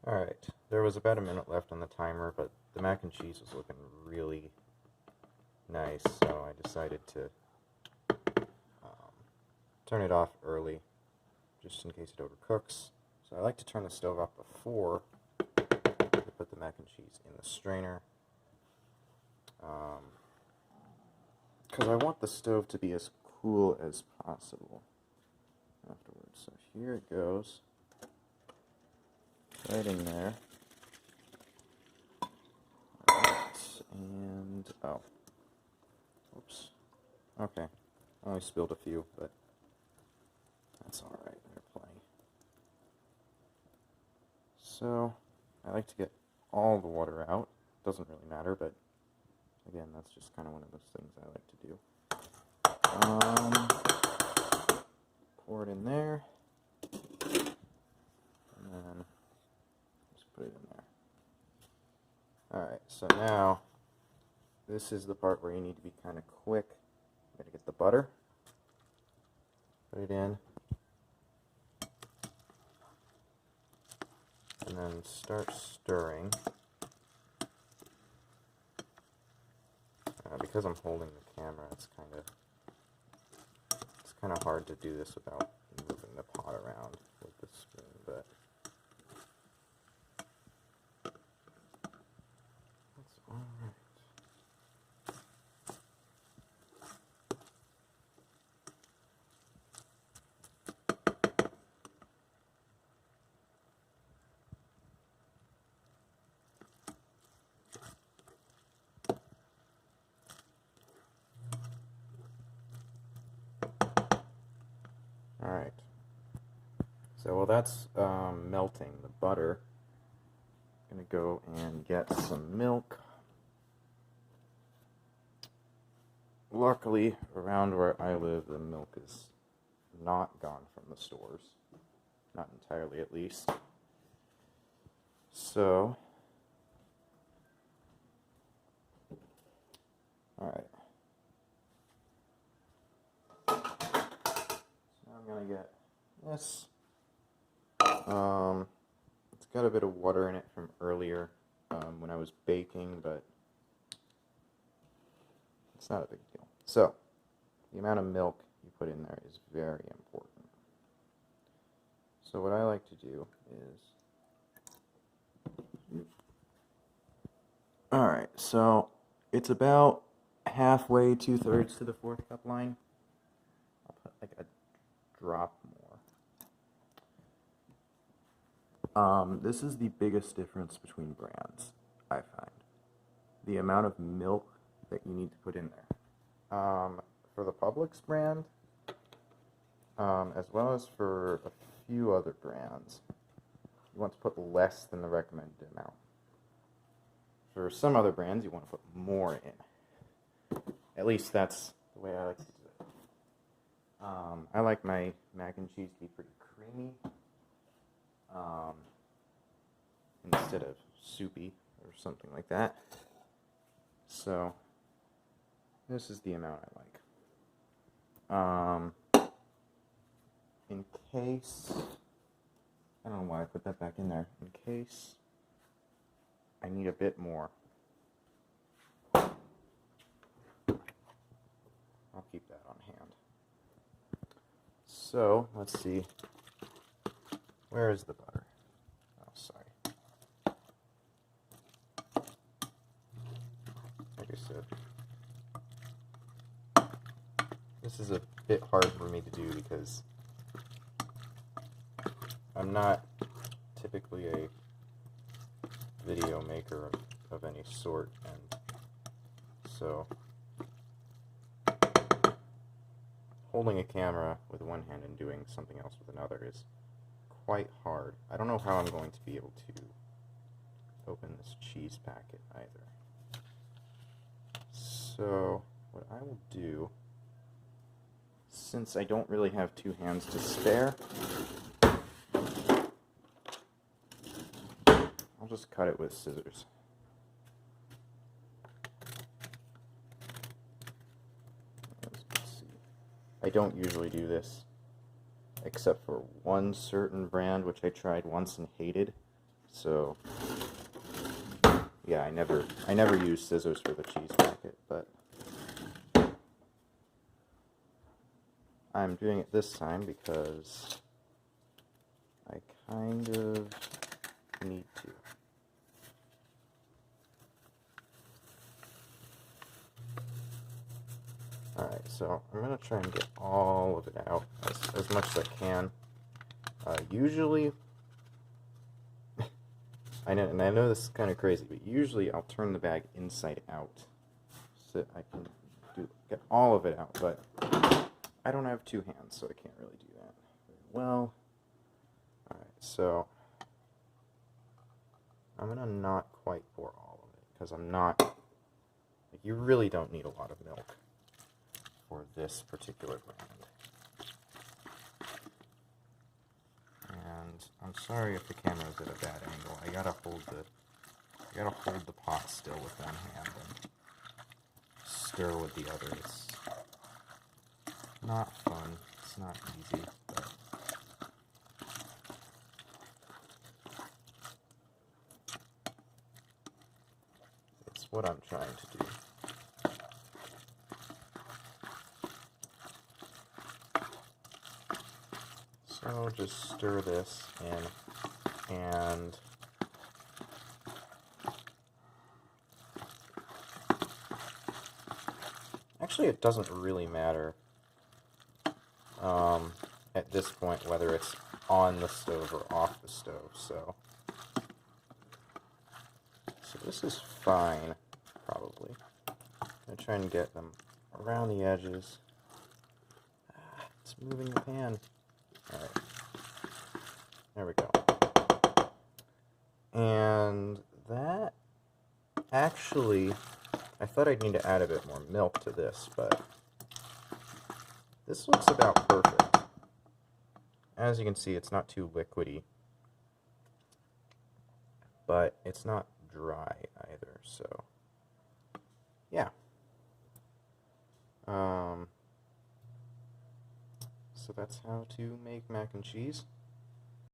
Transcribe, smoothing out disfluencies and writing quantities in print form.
Alright, there was about a minute left on the timer, but the mac and cheese was looking really nice, so I decided to turn it off early, just in case it overcooks. So I like to turn the stove off before I put the mac and cheese in the strainer, because I want the stove to be as cool as possible afterwards. So here it goes, right in there. Alright, and, oh, oops, okay, I only spilled a few, but that's alright, they're plenty. So, I like to get all the water out. Doesn't really matter, but again, that's just kind of one of those things I like to do. Pour it in there, and then just put it in there. Alright, so now, this is the part where you need to be kind of quick. You gotta get the butter, put it in, and then start stirring. Because I'm holding the camera, it's kind of hard to do this without moving the pot around with the spoon, but that's all right. Alright, so while that's melting the butter, I'm going to go and get some milk. Luckily, around where I live, the milk is not gone from the stores. Not entirely, at least. So, alright. I'm going to get this. It's got a bit of water in it from earlier when I was baking, but it's not a big deal. So, the amount of milk you put in there is very important. So what I like to do is... Alright, so it's about halfway, 2/3 to the 4th cup line. I'll put like a drop more. This is the biggest difference between brands, I find. The amount of milk that you need to put in there. For the Publix brand, as well as for a few other brands, you want to put less than the recommended amount. For some other brands, you want to put more in. At least that's the way I like to do it. I like my mac and cheese to be pretty creamy, instead of soupy or something like that. So, this is the amount I like. In case, I don't know why I put that back in there, in case I need a bit more, I'll keep that on hand. So, let's see, where is the butter? Oh, sorry. Like I said, this is a bit hard for me to do because I'm not typically a video maker of any sort, and so holding a camera with one hand and doing something else with another is quite hard. I don't know how I'm going to be able to open this cheese packet either. So what I will do, since I don't really have two hands to spare, I'll just cut it with scissors. Let's see. I don't usually do this, except for one certain brand which I tried once and hated. So yeah, I never use scissors for the cheese packet, but I'm doing it this time because I kind of need to. Alright, so I'm going to try and get all of it out as much as I can. Usually, I know this is kind of crazy, but usually I'll turn the bag inside out so I can get all of it out, but I don't have two hands, so I can't really do that very well. Alright, so I'm going to not quite pour all of it, because I'm not, like, you really don't need a lot of milk for this particular brand. And I'm sorry if the camera's at a bad angle. I gotta hold the pot still with one hand and stir with the other. It's not fun. It's not easy, but it's what I'm trying to do. So just stir this in, and actually it doesn't really matter at this point whether it's on the stove or off the stove, so this is fine, probably. I'm going to try and get them around the edges. It's moving the pan. Alright, there we go. And that, actually, I thought I'd need to add a bit more milk to this, but this looks about perfect. As you can see, it's not too liquidy, but it's not dry either, so yeah. So that's how to make mac and cheese.